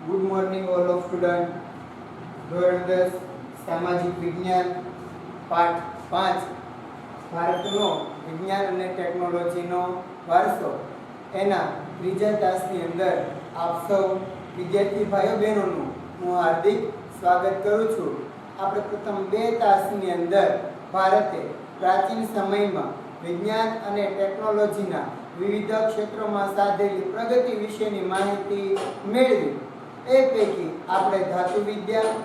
Good morning all of student. ધોરણ 10 સામાજિક વિજ્ઞાન પાઠ 5 ભારતનો વિજ્ઞાન અને ટેકનોલોજીનો વારસો એના ત્રીજા તાસની અંદર આપ સૌ વિદ્યાર્થી ભાઈઓ બહેનોનું હું હાર્દિક સ્વાગત કરું છું. આપણે પ્રથમ 2 તાસની અંદર ભારતે પ્રાચીન સમયમાં વિજ્ઞાન અને ટેકનોલોજીના વિવિધ ક્ષેત્રોમાં સાધેલી પ્રગતિ વિશેની માહિતી મેળવી. એ પૈકી આપણે ધાતુ વિદ્યા,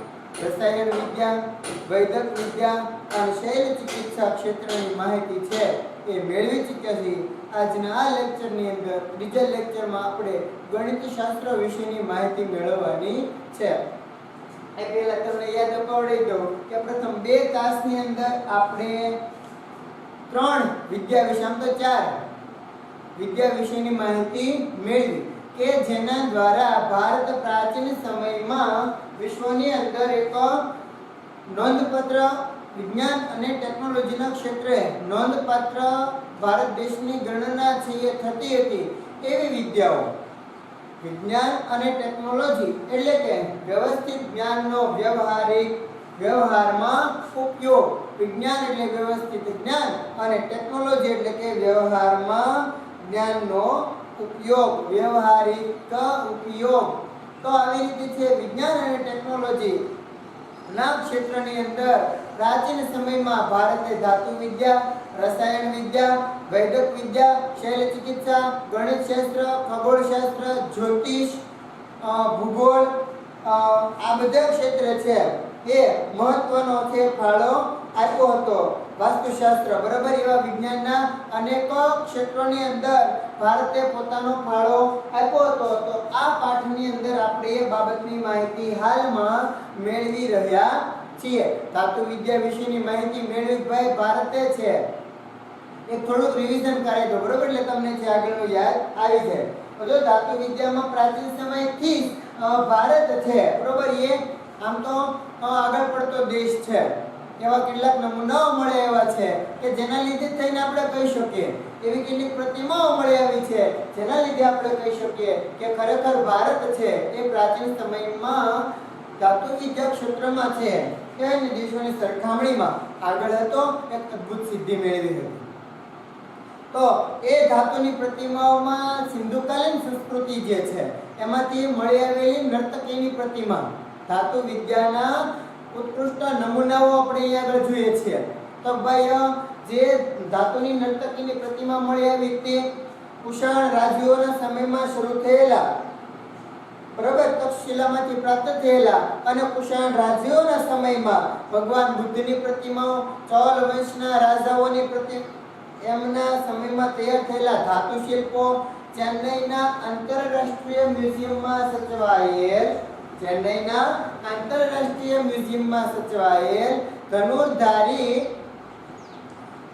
રસાયણ વિદ્યા, વૈદક વિદ્યા અને શૈલ ચિકિત્સા ક્ષેત્રની માહિતી છે એ મેળવી ચૂક્યા છીએ. આજના આ લેક્ચરની અંદર બીજા લેક્ચરમાં આપણે ગણિતશાસ્ત્ર વિશેની માહિતી મેળવવાની છે. એ પહેલા તમને યાદ અપાવડી દઉં કે પ્રથમ 2 તાસની અંદર આપણે 3 વિદ્યા વિશે, આમ તો 4 વિદ્યા વિશેની માહિતી મેળવી કે જેના દ્વારા ભારત પ્રાચીન સમયમાં વિશ્વની અંદર એક નોંધપાત્ર વિજ્ઞાન અને ટેકનોલોજીના ક્ષેત્રે નોંધપાત્ર ભારત દેશની ગણના છે એ થતી હતી. એવી વિદ્યાઓ વિજ્ઞાન અને ટેકનોલોજી એટલે કે વ્યવસ્થિત જ્ઞાનનો વ્યવહારમાં ઉપયોગ. વિજ્ઞાન એટલે વ્યવસ્થિત જ્ઞાન અને ટેકનોલોજી એટલે કે વ્યવહારમાં જ્ઞાનનો ઉપયોગ, વ્યવહારિક ઉપયોગ. તો આવી રીતે છે વિજ્ઞાન અને ટેકનોલોજી ના ક્ષેત્રની અંદર પ્રાચીન સમયમાં ભારતે ધાતુ વિદ્યા, રસાયણ વિદ્યા, વૈદક વિદ્યા, શૈલ ચિકિત્સા, ગણિત શાસ્ત્ર, ખગોળશાસ્ત્ર, જ્યોતિષ, ભૂગોળ, આ બધા ક્ષેત્ર છે એ મહત્વનો છે ફાળો આપ્યો હતો. વાસ્તુશાસ્ત્ર, બરાબર, એવા વિજ્ઞાનના અનેક ક્ષેત્રોની અંદર ભારતે પોતાનો ફાળો આપ્યો હતો. તો આ પાઠની અંદર આપણે એ બાબતની માહિતી હાલમાં મેળવી રહ્યા છીએ. ધાતુ વિદ્યા વિશેની માહિતી મેળવી ભાઈ ભારતે છે. એક થોડુંક રિવિઝન કરાવી દો, બરાબર, એટલે તમને જે આગળનું યાદ આવી જાય. તો ધાતુ વિદ્યામાં પ્રાચીન સમયથી ભારત છે, બરાબર, એ આમ તો આગળ પડતો દેશ છે. એવા કેટલાક નમૂનાઓ મળે એવા છે કે જેના લીધે થઈને આપણે કહી શકીએ, એવી કેટલીક પ્રતિમાઓ મળી આવી છે જેના લીધે આપણે કહી શકીએ કે ખરેખર ભારત છે એ પ્રાચીન સમયમાં ધાતુ વિદ્યા ક્ષેત્રમાં છે કે અન્ય દેશોની સરખામણીમાં આગળ હતો, એક અદ્ભુત સિદ્ધિ મેળવી હતી. તો એ ધાતુની પ્રતિમાઓમાં સિંધુકાલીન સંસ્કૃતિ જે છે એમાંથી મળી આવેલી નર્તકીની પ્રતિમા, ધાતુ વિદ્યાના ઉત્કૃષ્ટ નમૂનાઓ આપણે અહીંયા આગળ જોઈએ છીએ. તો ભાઈ જે ધાતુની નર્તકીની પ્રતિમા મળી આવી તે કુષાણ રાજ્યોના સમયમાં શરૂ થયેલા, બરાબર, તક્ષશિલામાંથી પ્રાપ્ત થયેલા અને કુષાણ રાજ્યોના સમયમાં ભગવાન બુદ્ધની પ્રતિમાઓ, ચોલ વંશના રાજાઓની પ્રતિમા, એમના સમયમાં તૈયાર થયેલા ધાતુ શિલ્પો, ચેન્નઈના આંતરરાષ્ટ્રીય મ્યુઝિયમમાં સચવાયેલ ધનુર્ધારી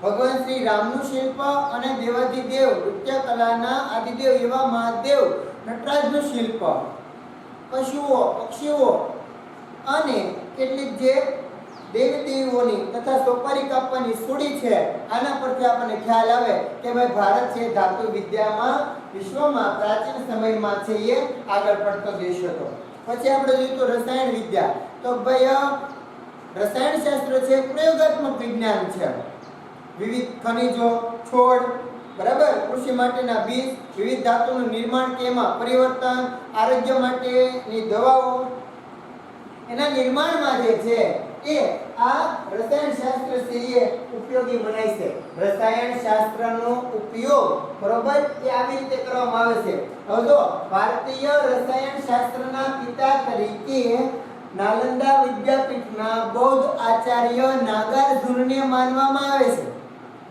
ભગવાન શ્રી રામનું શિલ્પ અને દેવાધિદેવ નૃત્ય કલાના આદિદેવ એવા મહાદેવ નટરાજનું શિલ્પ, પશુઓ, પક્ષીઓ અને કેટલીક જે દેવી દેવીઓની તથા સોપારી કાપવાની સુડી છે. આના પરથી આપણને ખ્યાલ આવે કે ભાઈ ભારત છે ધાતુ વિદ્યામાં વિશ્વમાં પ્રાચીન સમયમાં છે એ આગળ પડતો દેશ હતો. પછી આપણે જોઈએ તો રસાયણ વિદ્યા. તો ભાઈ રસાયણ શાસ્ત્ર છે પ્રયોગાત્મક વિજ્ઞાન છે. વિવિધ ખનિજો, છોડ, બરાબર, કૃષિ માટેના બીજ, વિવિધ ધાતુનું નિર્માણ કે એમાં પરિવર્તન, આરોગ્ય માટેની દવાઓ, એના નિર્માણમાં જે છે એ આ રસાયણ શાસ્ત્ર છે એ ઉપયોગી મનાય છે. રસાયણ શાસ્ત્રનો ઉપયોગ, બરોબર, એ આવી રીતે કરવામાં આવે છે. હવે જો ભારતીય રસાયણ શાસ્ત્રના પિતા તરીકે નાલંદા વિદ્યાપીઠના બૌદ્ધ આચાર્ય નાગાર્જુનને માનવામાં આવે છે.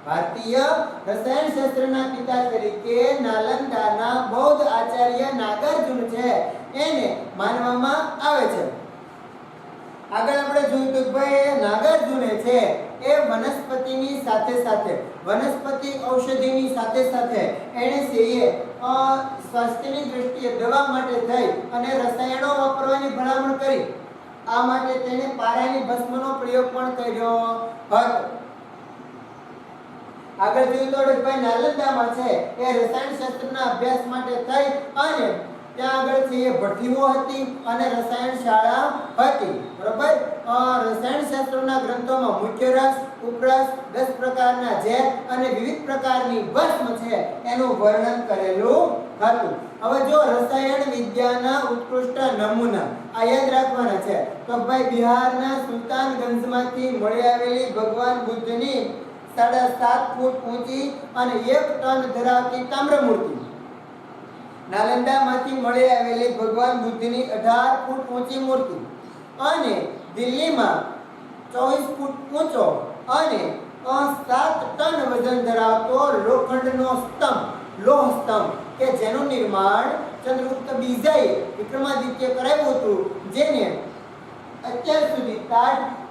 ભારતીય રસાયણ શાસ્ત્રના પિતા તરીકે નાલંદાના બૌદ્ધ આચાર્ય નાગાર્જુન છે એને માનવામાં આવે છે. આગળ આપણે જોયું તો ભાઈ નાગાર્જુને છે એ વનસ્પતિની સાથે સાથે, વનસ્પતિ ઔષધિની સાથે સાથે એણે છે એ સ્વાસ્થ્યની દ્રષ્ટિએ દવા માટે થઈ અને રસાયણો વાપરવાની ભલામણ કરી. આ માટે તેણે પારાની ભસ્મનો પ્રયોગ પણ કર્યો હતો. આગળ જોયું તો ભાઈ નાલંદામાં છે એ રસાયણ શાસ્ત્રના અભ્યાસ માટે થઈ અને ત્યાં આગળ છે એ ભઠ્ઠીઓ હતી અને રસાયણ શાળા હતી, બરોબર. રસાયણ શાસ્ત્રના ગ્રંથોમાં મુખ્ય રસ, ઉપરસ, 10 પ્રકારના ઝેર અને વિવિધ પ્રકારની ભસ્મ છે એનું વર્ણન કરેલું હતું. હવે જો રસાયણ વિદ્યાના ઉત્કૃષ્ટ નમૂના આ યાદ રાખવાના છે. તો ભાઈ બિહારના સુલતાનગંજમાંથી મળી આવેલી ભગવાન બુદ્ધની 7.5 ફૂટ ઊંચી અને 1 ટન ધરાવતી તામ્ર મૂર્તિ, નાલંદામાંથી મળી આવેલી ભગવાન બુદ્ધની 18 ફૂટ ઊંચી મૂર્તિ અને દિલ્હીમાં 24 ફૂટ ઊંચો અને 7 ટન વજન ધરાવતો લોખંડનો સ્તંભ, લોહ સ્તંભ કે જેનું નિર્માણ ચંદ્રગુપ્ત બીજાએ વિક્રમાદિત્ય કરાવ્યું હતું, જેને અત્યાર સુધી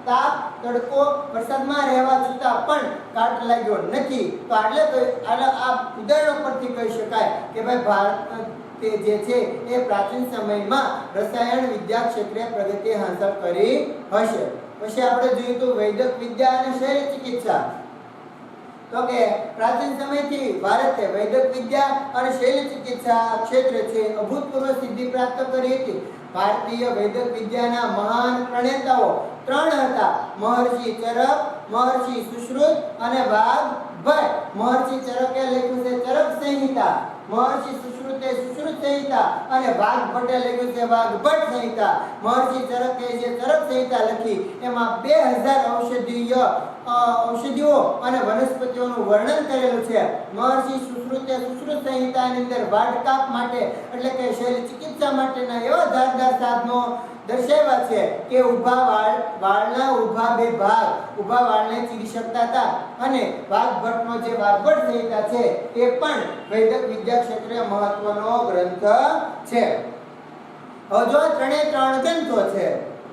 તાપ, તડકો, વરસાદમાં રહેવા છતાં પણ કાટ લાગ્યો નથી. તો એટલે આ ઉદાહરણો પરથી કહી શકાય કે ભાઈ ભારત તે જે છે એ પ્રાચીન સમયમાં રસાયણ વિદ્યા ક્ષેત્રે પ્રગતિ હાંસલ કરી હશે. પછી આપણે જોઈએ તો વૈદક વિદ્યા અને શલ્ય ચિકિત્સા. તો કે પ્રાચીન સમયથી ભારતે વૈદક વિદ્યા અને શલ્ય ચિકિત્સા ક્ષેત્રે છે અભૂતપૂર્વ સિદ્ધિ પ્રાપ્ત કરી હતી. ભારતીય વૈદક વિદ્યાના મહાન પ્રણેતાઓ 3 હતા: મહર્ષિ ચરક, મહર્ષિ સુશ્રુત અને વાઘભટ્ટ. મહર્ષિ ચરકે લખ્યું છે ચરક સંહિતા, મહર્ષિ સુશ્રુતે સુશ્રુત સંહિતા અને વાઘભટ્ટે લખ્યું છે વાઘભટ્ટ સંહિતા. મહર્ષિ ચરકે જે ચરક સંહિતા લખી એમાં 2000 ઔષધિઓ અને વનસ્પતિઓનું વર્ણન કરેલું છે. મહર્ષિ સુશ્રુતે સુશ્રુત સંહિતાની અંદર વાડકાપ માટે એટલે કે શલ્ય ચિકિત્સા માટેના એવા ધારદાર સાધનો દર્શાવ્યા છે કે વાળના ઊભા 2 ભાગ ઊભા વાળને ચીરી શકતા હતા. અને વાઘભટ્ટનો જે વાઘભટ્ટ સંહિતા છે એ પણ વૈદક વિદ્યા ક્ષેત્રે મહત્વનો ગ્રંથ છે. હવે જો 3 ગ્રંથો છે,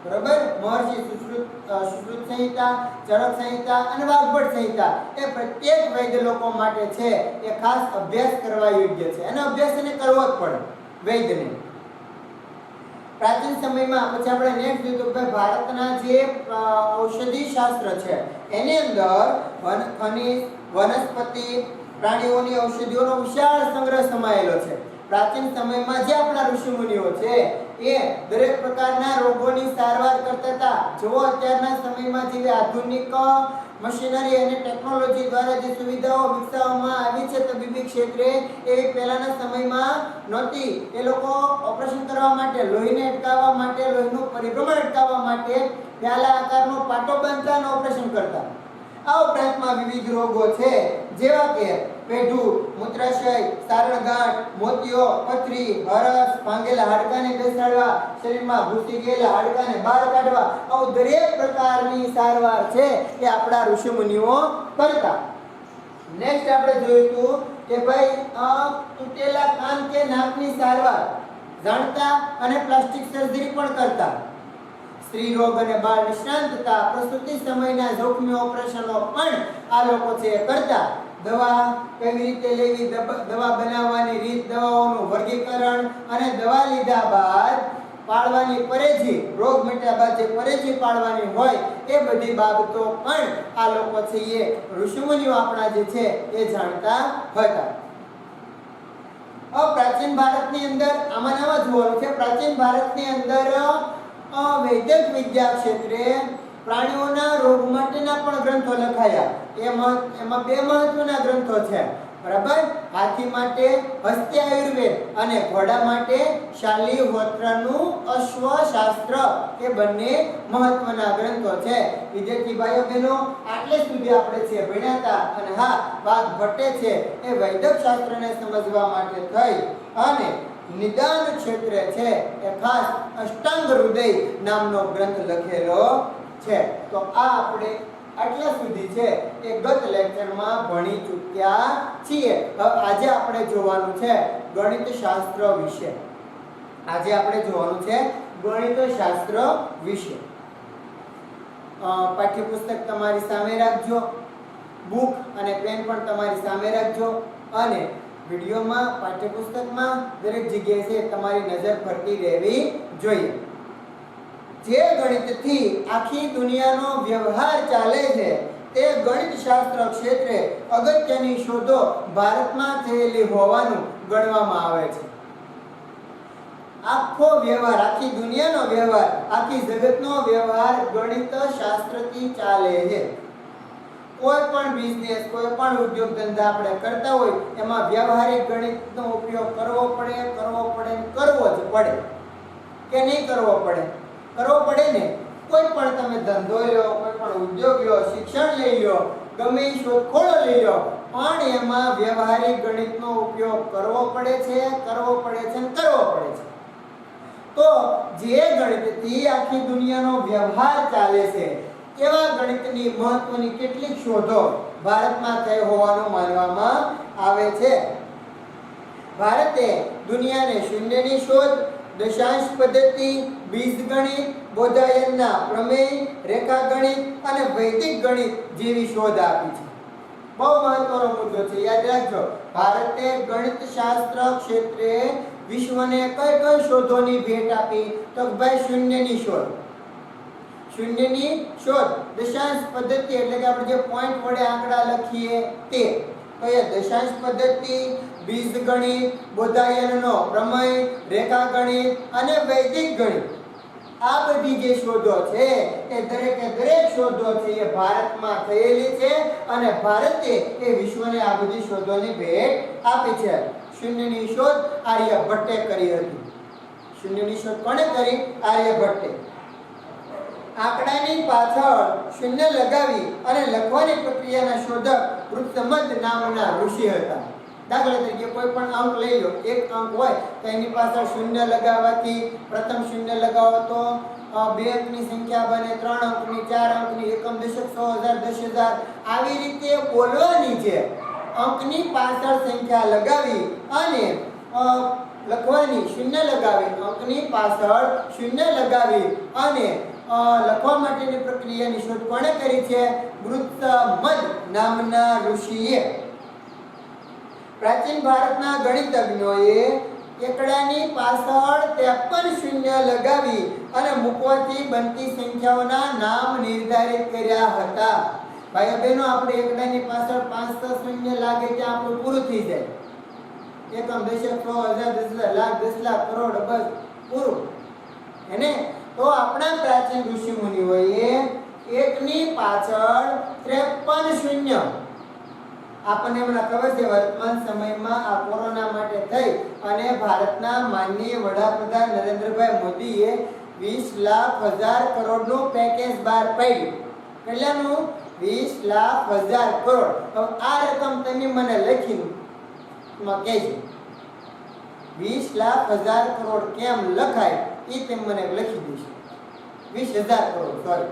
બરાબર, મહર્ષિ સુશ્રુત સંહિતા, ચરક સંહિતા અને વાઘભટ્ટ સંહિતા એ પ્રત્યેક વૈદ લોકો માટે છે એ ખાસ અભ્યાસ કરવા યોગ્ય છે. એનો અભ્યાસ એને કરવો જ પડે વૈદને. પ્રાચીન સમયમાં પછી આપણે નેક્સ્ટ જોયું કે ભારતના જે ઔષધિ શાસ્ત્ર છે એની અંદર ખનિજ, વનસ્પતિ, પ્રાણીઓની ઔષધિઓનો વિશાળ સંગ્રહ સમાયેલો છે. પ્રાચીન સમયમાં જે આપણા ઋષિમુનિઓ છે એ દરેક પ્રકારના રોગોની સારવાર કરતા હતા. જો અત્યારના સમયમાં જે આધુનિક મશીનરી અને ટેકનોલોજી દ્વારા જે સુવિધાઓ વિકસાવવામાં આવી છે તબીબી ક્ષેત્રે એ પહેલાના સમયમાં નહોતી. એ લોકો ઓપરેશન કરવા માટે, લોહીને અટકાવવા માટે, લોહીનું પરિભ્રમણ અટકાવવા માટે પ્યાલા આકારનો પાટો બાંધતા અને ઓપરેશન કરતા. આ ઉપરાંતમાં વિવિધ રોગો છે જેવા કે પેઢું, મૂત્રાશય, સારણગાંઠ, મોતિયો, પથરી, હરસ, ભાંગેલા હાડકાને બેસાડવા, શરીરમાં ઘૂસી ગયેલા હાડકાને બહાર કાઢવા, આવું દરેક પ્રકારની સારવાર છે એ આપણા ઋષિમુનિઓ કરતા. નેક્સ્ટ આપણે જોયું કે ભાઈ તૂટેલા કાન કે નાકની સારવાર જાણતા અને પ્લાસ્ટિક સર્જરી પણ કરતા. સ્ત્રી રોગ અને બાળ નિષ્ણાંત તથા પ્રસૂતિ સમયના જોખમી ઓપરેશનો પણ આ લોકો છે કરતા. દવા કેવી રીતે લેવી, દવા બનાવવાની રીત, દવાઓનું વર્ગીકરણ અને દવા લીધા બાદ પાળવાની પરેજી, રોગ મટ્યા બાદ જે પરેજી પાળવાની હોય એ બધી બાબતો પણ આ લોકો છે એ ઋષિમુનિઓ આપણા જે છે એ જાણતા હતા. પ્રાચીન ભારતની અંદર આમાં જોવાનું છે. પ્રાચીન ભારતની અંદર વૈદક વિદ્યા ક્ષેત્રે પ્રાણીઓના રોગ માટેના પણ ગ્રંથો લખાયા. એમાં 2 મહત્વના ગ્રંથો છે, બરાબર. હાથી માટે હસ્ત્ય આયુર્વેદ અને ઘોડા માટે શાલિહોત્રનું અશ્વશાસ્ત્ર એ બંને મહત્વના ગ્રંથો છે. વિદ્યાર્થી ભાઈઓ બહેનો આટલે સુધી આપણે છે ભણ્યા હતા. અને હા, વાઘભટ્ટે છે એ વૈદક શાસ્ત્રને સમજવા માટે થઈ અને નિદાન ક્ષેત્રે છે એ ખાસ અષ્ટાંગ હૃદય નામનો ગ્રંથ લખેલો છે. તો આ આપણે આટલા સુધી છે એ ગત લેક્ચરમાં ભણી ચૂક્યા છીએ. હવે આજે આપણે જોવાનું છે ગણિત શાસ્ત્ર વિશે. આજે આપણે જોવાનું છે ગણિત શાસ્ત્ર વિશે. પાઠ્યપુસ્તક તમારી સામે રાખજો, બુક અને પેન પણ તમારી સામે રાખજો અને વિડીયોમાં, પાઠ્યપુસ્તકમાં દરેક જગ્યાએ છે તમારી નજર ફરતી રહેવી જોઈએ. જે ગણિતથી આખી દુનિયાનો વ્યવહાર ચાલે છે તે ગણિત શાસ્ત્ર ક્ષેત્રે અગત્યની શોધો ભારતમાં થયેલી હોવાનું ગણવામાં આવે છે. આખો વ્યવહાર, આખી દુનિયાનો વ્યવહાર, આખી જગતનો વ્યવહાર ગણિત શાસ્ત્રથી ચાલે છે. કોઈ પણ બિઝનેસ, કોઈ પણ ઉદ્યોગ ધંધા આપણે કરતા હોય એમાં વ્યવહારિક ગણિતનો ઉપયોગ કરવો પડે જ પડે. કે નહીં કરવો પડે? કરવો પડે ને. કોઈ પણ તમે ધંધો લો, કોઈ પણ ઉદ્યોગ લો, શિક્ષણ લઈ લો, ગમે શોધખોળો લઈ લો, પણ એમાં વ્યવહારિક ગણિતનો ઉપયોગ કરવો પડે છે. તો જે ગણિતથી આખી દુનિયાનો વ્યવહાર ચાલે છે એવા ગણિતની મહત્વની કેટલીક શોધો ભારતમાં થઈ હોવાનું માનવામાં આવે છે. ભારતે દુનિયાને શૂન્યની શોધ, દશાંશ પદ્ધતિ, બીજગણિત, બોધાયનના પ્રમેય, રેખાગણિત અને વૈદિક ગણિત જેવી શોધ આપી છે. બહુ મહત્વનો મુદ્દો છે, યાદ રાખજો. ભારતે ગણિત શાસ્ત્ર ક્ષેત્રે વિશ્વને કઈ શોધોની ભેટ આપી? તો ભાઈ શૂન્યની શોધ. દશાંશ પદ્ધતિ એટલે કે આપણે જે પોઈન્ટ વડે આંકડા લખીએ તે. તો એ દશાંશ પદ્ધતિ, બીજગણિત, બોધાયનનો પ્રમેય, રેખાગણિત અને વૈદિક ગણિત, આ બધી જે શોધો છે એ દરેક શોધો છે એ ભારતમાં થયેલી છે અને ભારતે એ વિશ્વને આ બધી શોધોની ભેટ આપી છે. શૂન્યની શોધ આર્યભટ્ટે કરી હતી. શૂન્યની શોધ કોણે કરી? આર્યભટ્ટે. આંકડાની પાછળ શૂન્ય લગાવી અને લખવાની પ્રક્રિયાના શોધક વૃત્તમદ નામના ઋષિ હતા. દાખલા તરીકે કોઈ પણ અંક લઈ લો, એક અંક હોય તો એની પાછળ શૂન્ય લગાવવાથી પ્રથમ શૂન્ય લગાવો તો 2 અંકની સંખ્યા બને, 3 અંકની, 4 અંકની, એકમ, દશક, 100,000, 10,000, આવી રીતે બોલવાની છે. અંકની પાછળ સંખ્યા લગાવી અને લખવાની, શૂન્ય લગાવી, અંકની પાછળ શૂન્ય લગાવી અને લખવા માટેની પ્રક્રિયાની શોધ કોણે કરી છે? વૃત્તમદ નામના ઋષિએ. પ્રાચીન ભારતના ગણિતજ્ઞોએ એકડાની પાછળ 53 શૂન્ય લગાવી અને મૂકવાથી બનતી સંખ્યાઓના નામ નિર્ધારિત કર્યા હતા. ભાઈઓ બહેનો, આપણે એકડાની પાછળ 5-6 શૂન્ય લાગે ત્યાં આપણું પૂરું થઈ જાય. એકમ, દશક, 100,000, 10,000, લાખ, 10 લાખ, કરોડ, બસ પૂરું. એને તો આપણા પ્રાચીન ઋષિ મુનિઓએ એકની પાછળ 53 શૂન્ય, આપણને હમણાં ખબર છે વર્તમાન સમયમાં આ કોરોના માટે થઈ અને ભારતના માનનીય વડાપ્રધાન નરેન્દ્રભાઈ મોદીએ 20,00,000 કરોડનું પેકેજ બહાર પાડ્યું. કેટલાનું? 20,00,000 કરોડ. હવે આ રકમ તમે મને લખીને કહેજો. 20,00,000 કરોડ કેમ લખાય એ તમે મને લખી દેશો. 20,000 કરોડ, સોરી,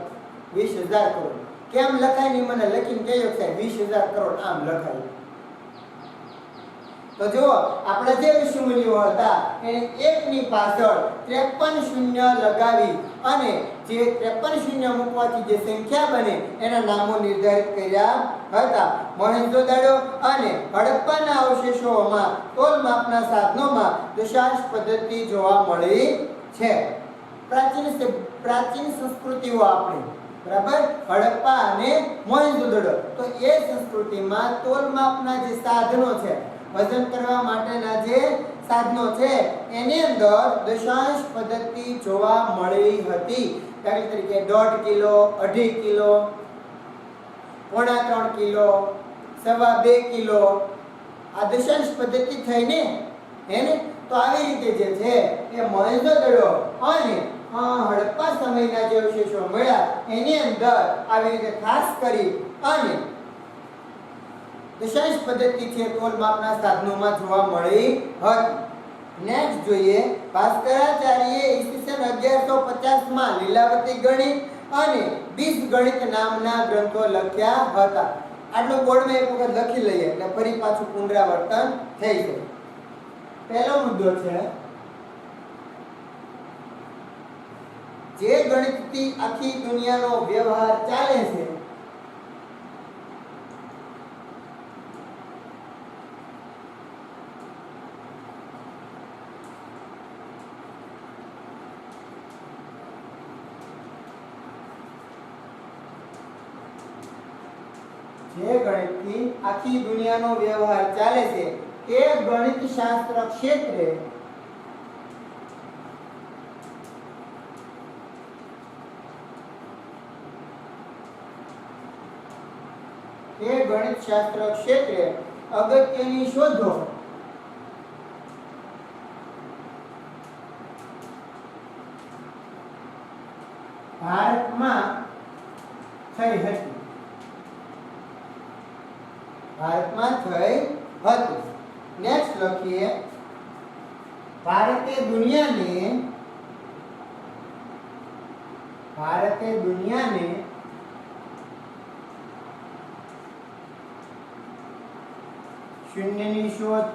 20,000 કરોડ કેમ લખાય ને મને લખીને કહેજો કે 20,000 કરોડ આમ લખાય. તો જો આપણે જે ઋષિ મુનિઓ હતા એને એકની પાછળ 53 શૂન્ય લગાવી અને જે 53 શૂન્ય મૂકવાથી જે સંખ્યા બને એના નામો નિર્ધારિત કર્યા હતા. મોહેન્જો-દારો અને હડપ્પાના અવશેષોમાં તોલ માપના સાધનોમાં દશાંશ પદ્ધતિ જોવા મળી છે. પ્રાચીન સંસ્કૃતિઓ આપણી, બરાબર, હડપ્પા અને મોહેન્જો-દારો, તો એ સંસ્કૃતિમાં તોલ માપના જે સાધનો છે, વજન કરવા માટેના જે સાધનો છે એની અંદર દશાંશ પદ્ધતિ જોવા મળી હતી. દાખલા તરીકે 1.5 કિલો, 2.5 કિલો, 3.25 કિલો, 2.25 કિલો, આ દશાંશ પદ્ધતિ થઈને એને. તો આવી રીતે જે છે એ મોહેન્જો-દારો અને હડપ્પા સમયના જે અવશેષો મળ્યા એની અંદર આવી રીતે ખાસ કરી અને દશાંશ પદ્ધતિ છે તોલ માપના સાધનોમાં જોવા મળી હતી. નેક્સ્ટ જોઈએ, ભાસ્કરાચાર્યએ ઈસવીસન 1150 માં લીલાવતી ગણિત અને બીજગણિત નામના ગ્રંથો લખ્યા હતા. આટલું બોર્ડમાં એક વખત લખી લઈએ એટલે ફરી પાછું પુનરાવર્તન થઈ જાય. પહેલો મુદ્દો છે, જે ગણિતથી આખી દુનિયાનો વ્યવહાર ચાલે છે આખી દુનિયાનો વ્યવહાર ચાલે છે એ ગણિત શાસ્ત્ર ક્ષેત્રે એ ગણિતશાસ્ત્ર ક્ષેત્રે અગત્યની શોધો ભારતમાં થઈ હતી. ભારતમાં થઈ હતી. નેક્સ્ટ લખીએ ભારતે દુનિયાને શૂન્યની શોધ,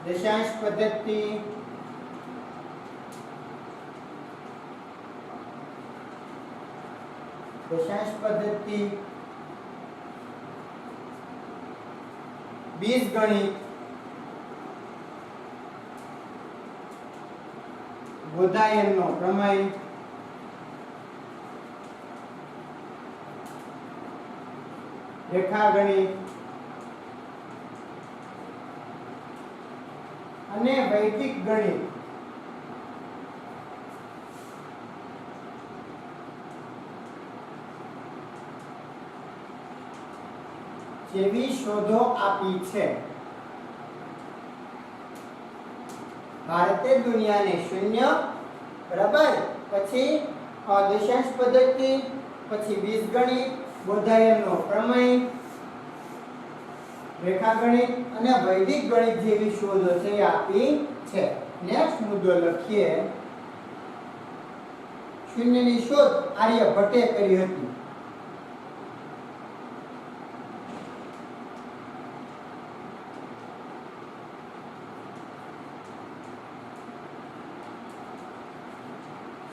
દશાંશ પદ્ધતિ, બીજગણિત, બોધાયનનો પ્રમેય, રેખાગણિત અને વૈદિક ગણિત જેવી શોધો આપી છે. ભારતે દુનિયાને શૂન્ય, બરાબર, પછી દશાંશ પદ્ધતિ, પછી બીજગણિત, બોધાયનનો પ્રમેય, રેખાગણિત અને વૈદિક ગણિત જેવી શોધો છે આપી છે. નેક્સ્ટ મુદ્દો લખીએ શૂન્યની શોધ આર્યભટ્ટે કરી હતી.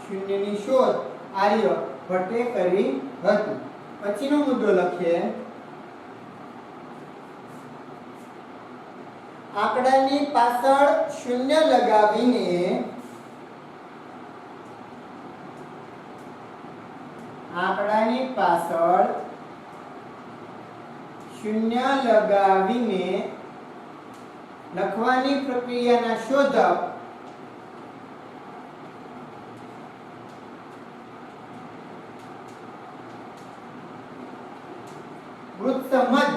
શૂન્યની શોધ આર્યભટ્ટે કરી હતી. પછીનો મુદ્દો લખીએ આંકડાની પાછળ શૂન્ય લગાવીને લખવાની પ્રક્રિયાના શોધક વૃત્તમદ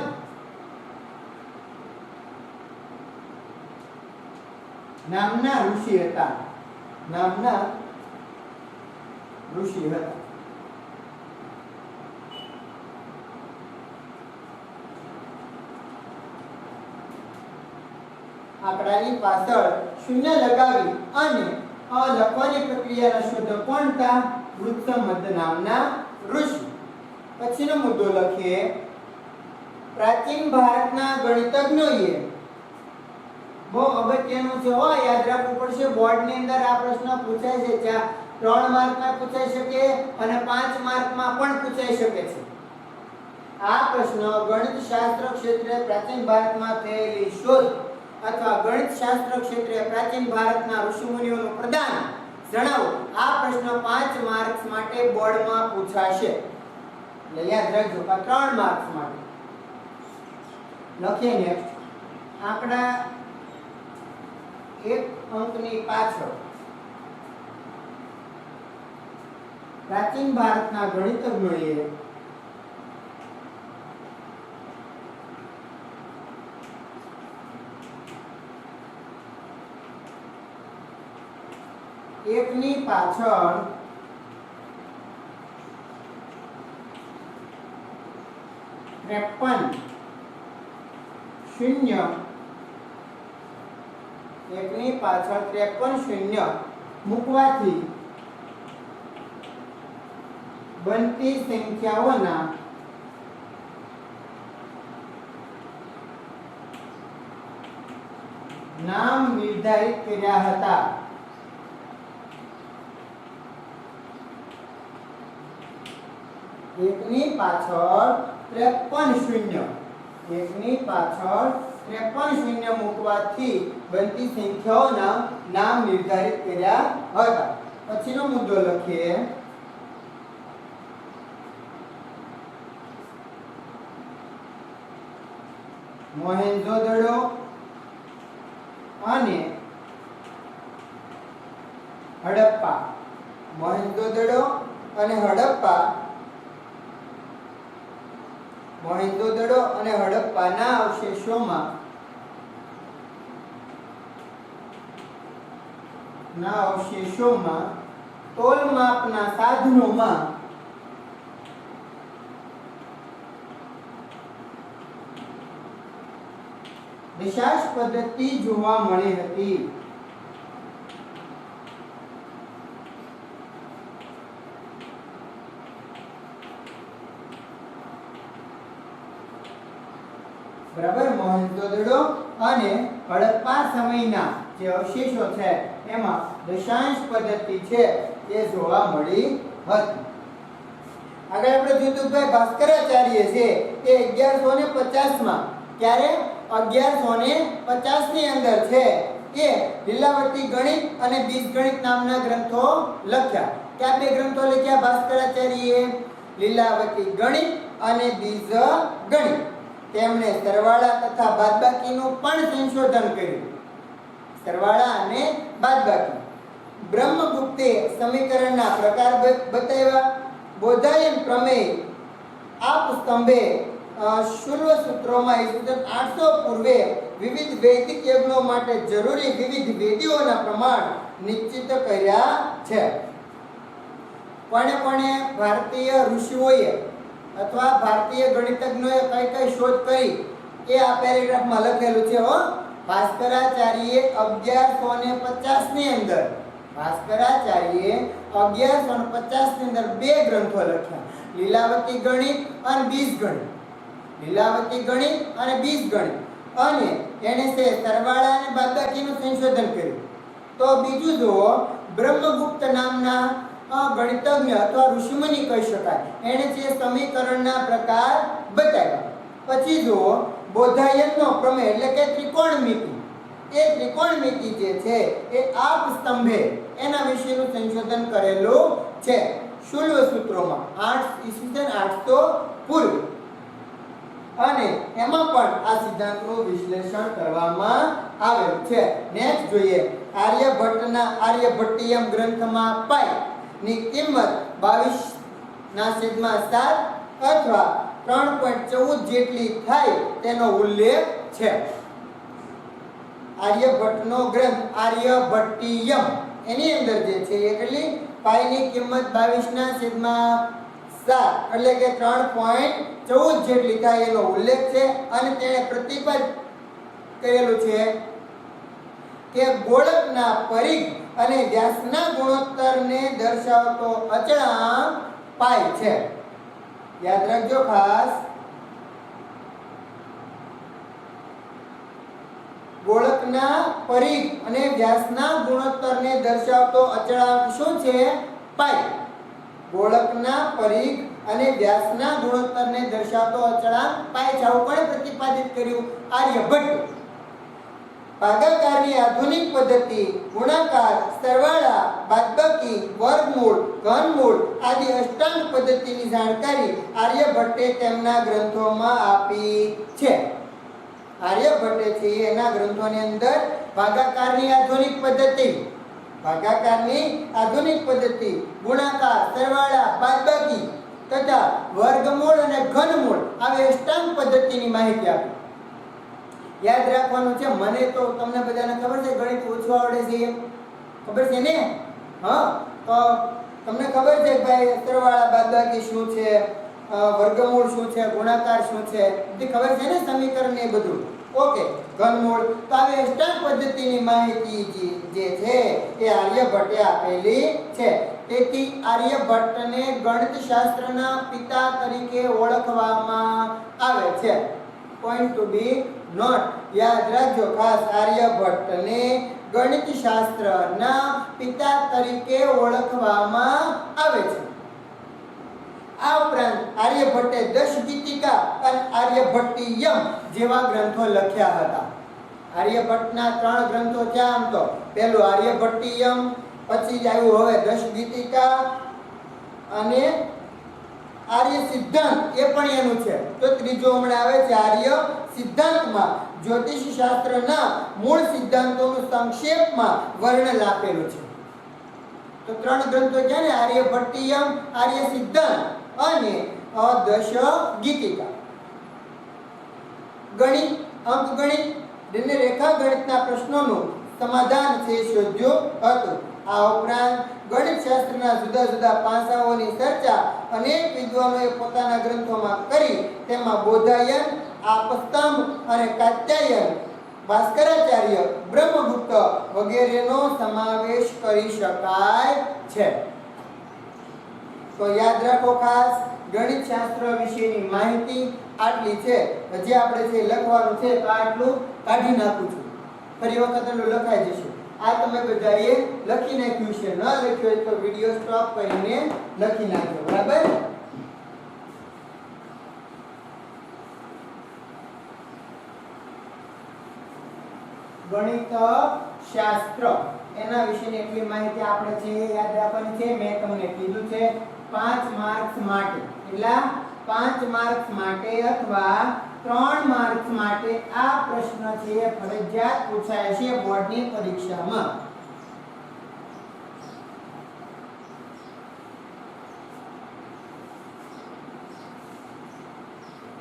નામના ઋષિ હતા. આંકડાની પાછળ શૂન્ય લગાવી અને લખવાની પ્રક્રિયાના શોધક કોણ હતા? વૃત્તમદ નામના ઋષિ. પછીનો મુદ્દો લખીએ પ્રાચીન ભારતના ગણિતજ્ઞોએ, બહુ અગત્યનું છે, યાદ રાખવું પડશે. બોર્ડની અંદર આ પ્રશ્ન પૂછાય છે. 3 માર્કમાં પૂછાઈ શકે અને 5 માર્કમાં પણ પૂછાઈ શકે છે. આ પ્રશ્ન ગણિતશાસ્ત્ર ક્ષેત્રે પ્રાચીન ભારતમાં થયેલી શોધ અથવા ગણિતશાસ્ત્ર ક્ષેત્રે પ્રાચીન ભારતના ઋષિમુનિઓનું પ્રદાન જણાવો. આ પ્રશ્ન 5 માર્ક્સ માટે બોર્ડમાં પૂછાશે. એટલે યાદ રાખજો, 3 માર્ક્સ માટે. લખીએ નેક્સ્ટ આંકડા 1 અંકની પાછળ પ્રાચીન ભારતના ગણિતજ્ઞોએ એકની પાછળ શૂન્ય, એકની પાછળ 53 શૂન્ય મૂકવાથી બનતી સંખ્યાઓના નામ નિર્ધારિત કર્યા હતા. એકની પાછળ 53 શૂન્ય, એકની પાછળ 53 શૂન્ય મૂકવાથી બનતી સંખ્યાઓના નામ નિર્ધારિત કર્યા હતા. પછીનો મુદ્દો લખીએ મોહેન્જો-દડો અને હડપ્પા મોહેન્જોદડો અને હડપ્પાના અવશેષોમાં તોલમાપના સાધનોમાં દશાંશ પદ્ધતિ જોવા મળી હતી. બરાબર. મોહેન્જોદડો અને હડપ્પા સમયના જે અવશેષો છે એમાં દશાંશ પદ્ધતિ છે એ જોવા મળી હતી. આગળ આપણે જોયું ભાઈ ભાસ્કરાચાર્ય છે એ 1150 માં ક્યારે 1150 ની અંદર છે એ લીલાવતી ગણિત અને બીજગણિત નામના ગ્રંથો લખ્યા. કયા બે ગ્રંથો લખ્યા ભાસ્કરાચાર્યએ? લીલાવતી ગણિત અને બીજગણિત. તેમણે સરવાળા તથા બાદબાકીનું પણ સંશોધન કર્યું. સરવાળા અને બાદબાકી. બ્રહ્મગુપ્તે સમીકરણના પ્રકાર બતાવ્યા. બોધાયન પ્રમેય આપસ્તંભે શૂન્ય સૂત્રોમાં ઈસવીસન 800 પૂર્વે વિવિધ વૈદિક યજ્ઞો માટે જરૂરી વિવિધ વેદીઓના પ્રમાણ નિશ્ચિત કર્યા છે. કોણે ભારતીય ઋષિઓએ અથવા ભારતીય ગણિતજ્ઞોએ કઈ શોધ કરી એ આ પેરેગ્રાફમાં લખેલું છે. ભાસ્કરાચાર્યએ 1150 ની અંદર ભાસ્કરાચાર્યએ 1150 ની અંદર બે ગ્રંથો લખ્યા. લીલાવતી ગણિત અને બીજગણિત. લીલાવતી ગણિત અને બીજગણિત. અને એને છે સરવાળા અને બાદબાકીનું સંશોધન કર્યું. તો બીજું જુઓ, બ્રહ્મગુપ્ત નામના ગણિતજ્ઞ અથવા ઋષિમુનિ કહી શકાય, એને જે સમીકરણના પ્રકાર બતાવ્યા. પછી જુઓ, બોધાયનનો પ્રમેય એટલે કે ત્રિકોણમિતિ. એ ત્રિકોણમિતિ જે છે એ આપ સ્તંભે એના વિશેનું સંશોધન કરેલું છે શૂન્ય સૂત્રોમાં ઈસવીસન 800 પૂર્વ. અને એમાં પણ આ સિદ્ધાંતનું વિશ્લેષણ કરવામાં આવેલું છે. નેક્સ્ટ જોઈએ, આર્યભટ્ટના આર્યભટ્ટીયમ ગ્રંથમાં પાઈ ની કિંમત 22/7 અથવા 3.14 જેટલી થાય તેનો ઉલ્લેખ છે. આર્યભટ્ટનો ગ્રંથ આર્યભટ્ટીયમ એની અંદર જે છે એ કેટલી પાઈની કિંમત 22/7 એટલે કે 3.14 જેટલી થાય એનો ઉલ્લેખ છે. અને તેણે પ્રતિપાદ કરેલું છે કે ગોળકના પરિઘ અને વ્યાસના ગુણોત્તરને દર્શાવતો અચળાંક પાઈ છે. યાદ રાખજો ખાસ, ગોળકના પરિઘ અને વ્યાસના ગુણોત્તરને દર્શાવતો અચળાંક શું છે? પાઈ. ગોળકના પરિઘ અને વ્યાસના ગુણોત્તરને દર્શાવતો અચળાંક પાઈ છે. આવું કોણે પ્રતિપાદિત કર્યું? આર્યભટ્ટ. ભાગાકારની આધુનિક પદ્ધતિ ગુણાકાર, સરવાળા, બાદબાકી, વર્ગમૂળ, ઘનમૂળ આદિ અષ્ટાંગ પદ્ધતિની જાણકારી આર્યભટ્ટે તેમના ગ્રંથોમાં આપી છે. આર્યભટ્ટે છે એના ગ્રંથોની અંદર ભાગાકારની આધુનિક પદ્ધતિ, ગુણાકાર, સરવાળા, બાદબાકી તથા વર્ગમૂળ અને ઘનમૂળ આવી અષ્ટાંગ પદ્ધતિની માહિતી આપી. યાદ રાખવાનું છે. મને તો તમને બધાને ખબર છે ગણિત ઓછું આવડે છે, ખબર છે ને? તો તમને ખબર છે ભાઈ સરવાળા બાદબાકી શું છે, વર્ગમૂળ શું છે, ગુણાકાર શું છે, બધી ખબર છે ને, સમીકરણ ને બધું. ઓકે, ઘનમૂળ. તો આવી અષ્ટાંગ પદ્ધતિની માહિતી જે છે એ આર્યભટ્ટે આપેલી છે. તેથી આર્યભટ્ટને ગણિતશાસ્ત્રના પિતા તરીકે ઓળખવામાં આવે છે. Point to be note. યાદ રાખજો ખાસ, આર્યભટ્ટને ગણિતશાસ્ત્રના પિતા તરીકે ઓળખવામાં આવે છે. આ ઉપરાંત આર્યભટ્ટે દશગીતિકા અને આર્યભટ્ટીયમ જેવા ગ્રંથો લખ્યા હતા. આર્યભટ્ટના 3 ગ્રંથો છે આમ તો. પહેલું આર્યભટ્ટીયમ, પછી આવ્યું હવે દશગીતિકા અને આર્ય સિદ્ધાંત, એ પણ એનું છે. તો ત્રીજો હમણાં આવે છે આર્ય સિદ્ધાંતમાં જ્યોતિષ શાસ્ત્રના મૂળ સિદ્ધાંતોનું સંક્ષેપમાં વર્ણન આપેલું છે. તો ત્રણ ગ્રંથો છે ને, આર્યભટ્ટિયમ, આર્ય સિદ્ધાંત અને દશ ગીતિકા. ગણિત, અંકગણિત અને રેખાગણિતના પ્રશ્નોનું સમાધાન છે શોધ્યું હતું. આ ઉપરાંત ગણિત શાસ્ત્રના જુદા જુદા પાસાઓની ચર્ચા અનેક વિદ્વાનોએ પોતાના ગ્રંથોમાં કરી. તેમાં બોધાયન, આપસ્તંભ અને કાત્યાયન, ભાસ્કરાચાર્ય, બ્રહ્મગુપ્ત વગેરેનો સમાવેશ કરી શકાય છે. તો યાદ રાખો, ખાસ ગણિત શાસ્ત્ર વિશેની માહિતી આટલી છે. હજી આપણે જે લખવાનું છે તો આટલું કાઢી નાખું છું, ફરી વખત એટલું લખાઈ જશે. આ તમે બધાએ લખી નાખ્યું છે. ન લખ્યું હોય તો વિડિયો સ્ટોપ કરીને લખી નાખજો, બરાબર? ગણિત શાસ્ત્ર એના વિશેની એટલી માહિતી આપણે છે યાદ રાખવાની છે. મેં તમને કીધું છે 5 માર્ક્સ માટે, એટલા 5 માર્ક્સ માટે અથવા 3 માર્ક્સ માટે આ પ્રશ્ન છે ફરજિયાત પૂછાય છે બોર્ડની પરીક્ષામાં.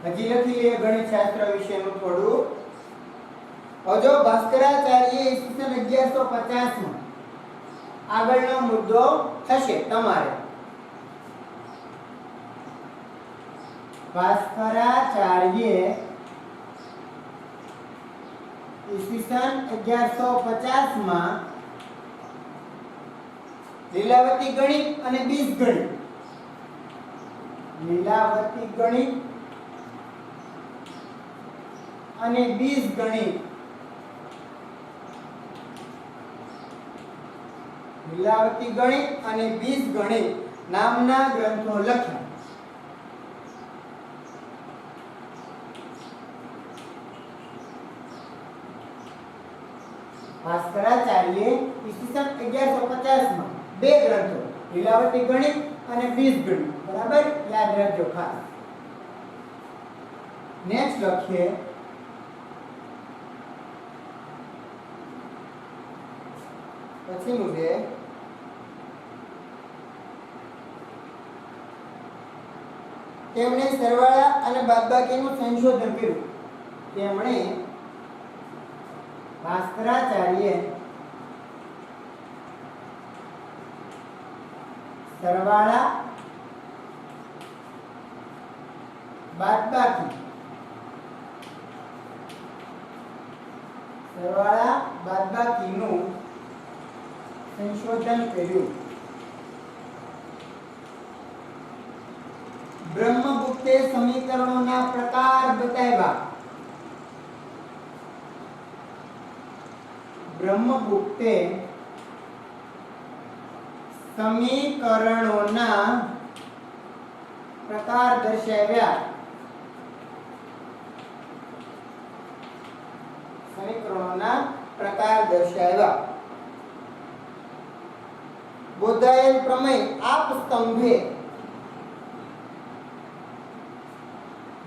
હજી લખી લઈએ ગણિત શાસ્ત્ર વિશેનું થોડું. જો ભાસ્કરાચાર્ય ઈસવીસન 1150 માં આગળનો મુદ્દો થશે તમારે. ભાસ્કરાચાર્ય ઈસવીસન 1150 માં લીલાવતી ગણિત અને બીજગણિત, લીલાવતી ગણિત અને બીજગણિત, લીલાવતી ગણિત અને બીજગણિત નામના ગ્રંથો લખ્યા. ભાસ્કરાચાર્ય ઈસવીસન 1150 માં બે ગ્રંથો, લીલાવતી ગણિત અને બીજગણિત, બરાબર? યાદ રાખજો ખાસ. નેક્સ્ટ લખીએ પછીનું છે તેમણે સરવાળા અને બાદબાકીનું સંશોધન કર્યું. તેમણે ભાસ્કરાચાર્ય સરવાળા બાદબાકી, સરવાળા બાદબાકીનું સંશોધન કર્યું. બ્રહ્મગુપ્તે સમીકરણોના પ્રકાર બતાવ્યા. બ્રહ્મગુપ્તે સમીકરણોના પ્રકાર દર્શાવ્યા. સમીકરણોના પ્રકાર દર્શાવ્યા. બોધાયન પ્રમેય આપસ્તંભે,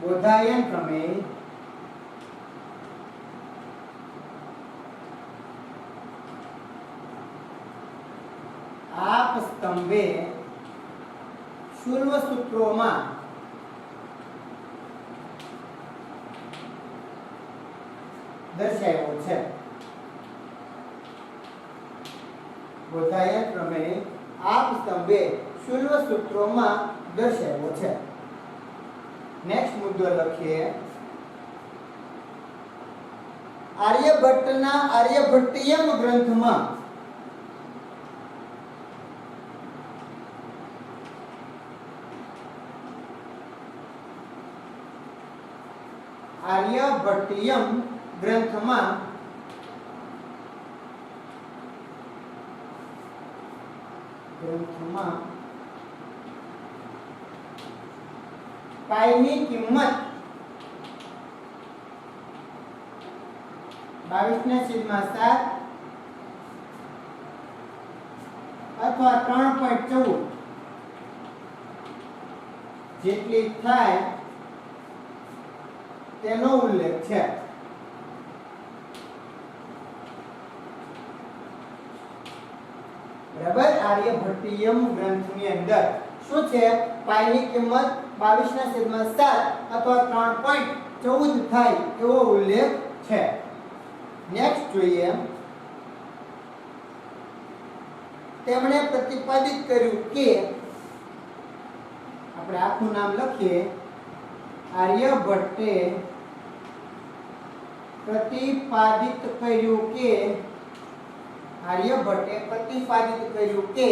બોધાયન પ્રમેય આપસ્તંભે શૂન્ય સૂત્રોમાં દર્શાવ્યો છે. બોધાયન પ્રમેય આપસ્તંભે શૂન્ય સૂત્રોમાં દર્શાવ્યો છે. નેક્સ્ટ મુદ્દો લખીએ. આર્યભટ્ટના આર્યભટ્ટિયમ ગ્રંથમાં આર્યભટ્ટિયમ ગ્રંથમાં પાઈની કિંમત 22/7 અથવા 3.14 જેટલી થાય તેનો ઉલ્લેખ છે. બરાબર આર્યભટ્ટીયમ ગ્રંથની અંદર શું છે પાઈ ની કિંમત 22/7 અથવા 3.14 થાય એવો ઉલ્લેખ છે. નેક્સ્ટ જોઈએ તેમણે પ્રતિપાદિત કર્યું કે આપણે આખું નામ લખીએ આર્યભટ્ટે પ્રતિપાદિત કર્યું કે આર્યભટ્ટે પ્રતિપાદિત કર્યું કે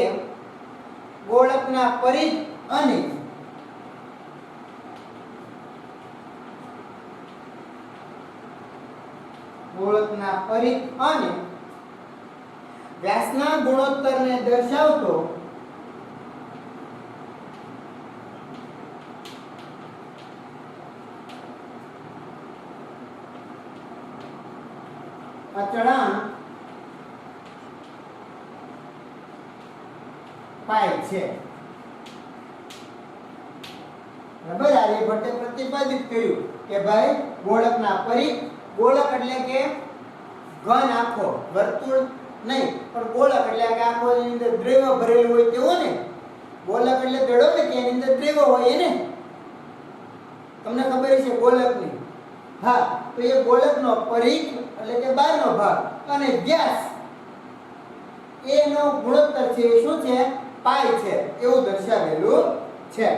ગોળકના પરિઘ અને ગોળકના પરિઘ અને વ્યાસના ગુણોત્તરને દર્શાવતો અચળાંક પાય છે. બરાબર આર્યભટ્ટે પ્રતિપાદિત કર્યું કે ભાઈ ગોળકના પરિઘ, ગોળક એટલે કે ઘન આખો, વર્તુળ નહીં પણ ગોળક એટલે કે આખો એની અંદર દ્રવ્ય ભરેલું હોય તેવો ને. ગોળક એટલે દડો ને કે એની અંદર દ્રવ્ય હોય એને તમને ખબર છે ગોળકની. હા તો એ ગોળકનો પરિઘ એટલે કે બહારનો ભાગ અને વ્યાસ એનો ગુણોત્તર છે એ શું છે પાઈ છે એવું દર્શાવેલું છે.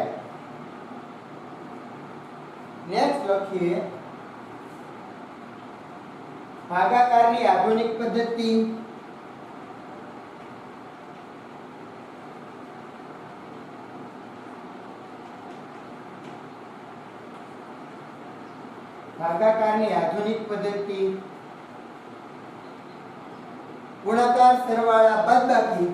નેક્સ્ટ લખીએ ભાગાકારની આધુનિક પદ્ધતિ. ભાગાકારની આધુનિક પદ્ધતિ ગુણાકાર સરવાળા બાદબાકી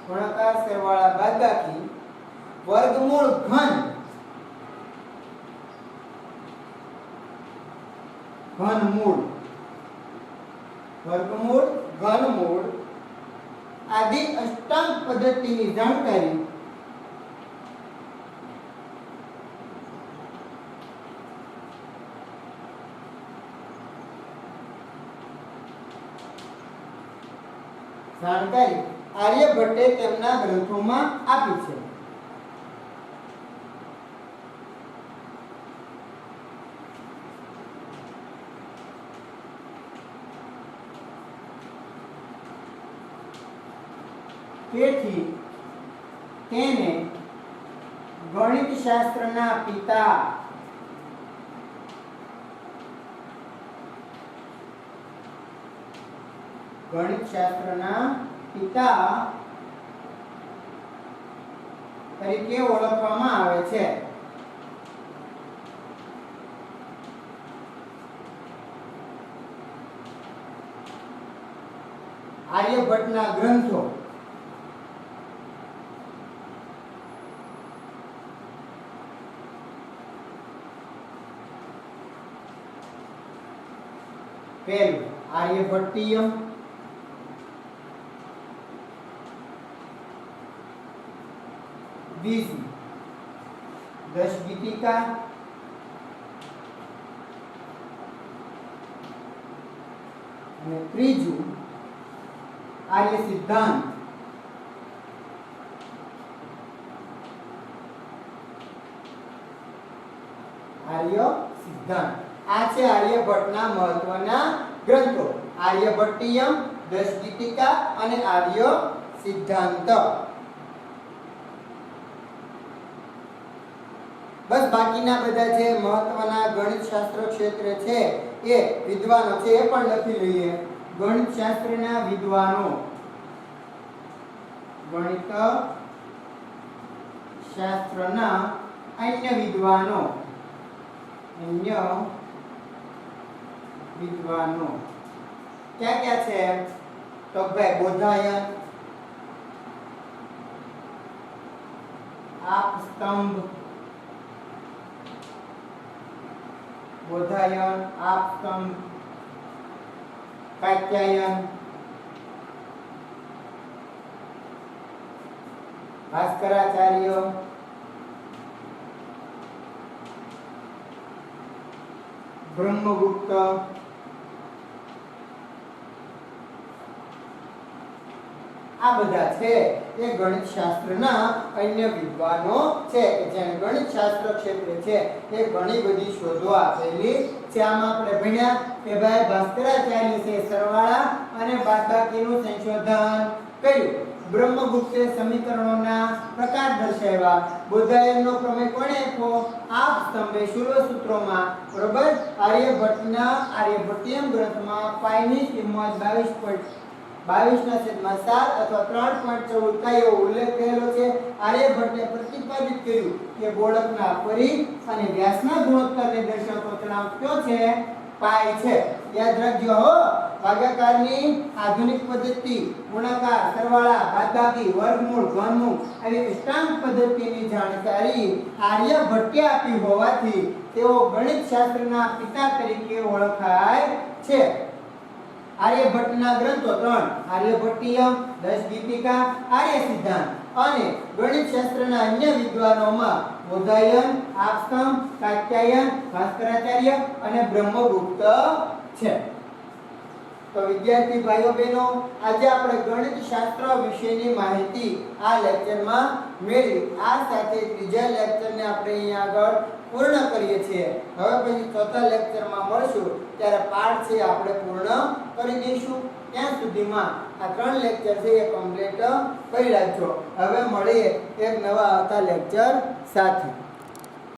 ગુણાકાર સરવાળા બાદબાકી વર્ગમૂળ ઘનમૂળ વર્ગમૂળ ઘનમૂળ આદિ અષ્ટાંગ પદ્ધતિની જાણકારી આર્યભટ્ટે તેમના ગ્રંથોમાં આપી છે. તેથી તેને ગણિતશાસ્ત્રના પિતા તરીકે ઓળખવામાં આવે છે. આર્યભટ્ટના ગ્રંથો પહેલું આર્યભટ્ટીયમ, બીજું દશગીતિકા, અને ત્રીજું આર્ય સિદ્ધાંત. આર્ય સિદ્ધાંત આ છે આર્યભટ્ટના મહત્વના ગ્રંથો. આર્યભટ્ટીયમ, દશગીતિકા અને આર્ય સિદ્ધાંત. બસ બાકીના બધા જે મહત્વના ગણિતશાસ્ત્ર ક્ષેત્ર છે એ વિદ્વાનો છે એ પણ લખી લઈએ. ગણિતશાસ્ત્રના વિદ્વાનો, ગણિત શાસ્ત્રના અન્ય વિદ્વાનો ક્યાં ક્યાં છે તો ભાઈ બોધાયન, આપસ્તંભ, બોધાયન, આપસ્તંભ, કાત્યાયન, ભાસ્કરાચાર્ય, બ્રહ્મગુપ્ત, આ બધા છે એ ગણિત શાસ્ત્રના અન્ય વિદ્વાનો છે કે જેને ગણિત શાસ્ત્ર ક્ષેત્રે છે એ ઘણી બધી શોધો આપેલી છે. આમાં આપણે ભણ્યા કે ભાઈ ભાસ્કરાચાર્ય છે સરવાળા અને બાદબાકીનું સંશોધન કર્યું. બ્રહ્મગુપ્તે સમીકરણોના પ્રકાર દર્શાવ્યા. બુદ્ધાયનનો પ્રમેય કોણે આપ્યો? આપ સ્તંભે શૂલસૂત્રોમાં, બરોબર. આર્યભટ્ટીયમ ગ્રંથમાં પાઈની કિંમત 22.7 અથવા 3.14 થાય એવો ઉલ્લેખ થયેલો છે. આર્યભટ્ટે પ્રતિપાદિત કર્યું કે ગોળકના પરિઘ અને વ્યાસના ગુણોત્તરને દર્શાવતો તણાવ કયો છે? પાઈ છે. યાદ રાખજો હો. ભાગાકારની આધુનિક પદ્ધતિ, ગુણાકાર, સરવાળા, બાદબાકી, વર્ગમૂળ, ઘનમૂળ આવી અષ્ટાંગ પદ્ધતિની જાણકારી આર્યભટ્ટે આપી હોવાથી તેઓ ગણિત શાસ્ત્રના પિતા તરીકે ઓળખાય છે. આર્યભટ્ટના ગ્રંથો 3: આર્યભટ્ટીયમ, 10 ગીતિકા, આર્ય સિદ્ધાંત અને ગણિત શાસ્ત્રના અન્ય વિદ્વાનોમાં બોધાયન, આપસ્તંભ, કાત્યાયન, ભાસ્કરાચાર્ય અને બ્રહ્મગુપ્ત છે. તો વિદ્યાર્થી ભાઈઓ બહેનો, આજે આપણે ગણિત શાસ્ત્ર વિશેની માહિતી આ લેક્ચરમાં મેળવી. આ સાથે ત્રીજા લેક્ચરને આપણે અહીંયા આગળ પૂર્ણ કરીએ છીએ. હવે પછી ચોથા લેક્ચરમાં મળશું ત્યારે પાઠ છે આપણે પૂર્ણ કરી દઈશું. ત્યાં સુધીમાં આ 3 લેક્ચર છે એ કમ્પ્લીટ કરી રાખજો. હવે મળીએ એક નવા આવતા લેક્ચર સાથે.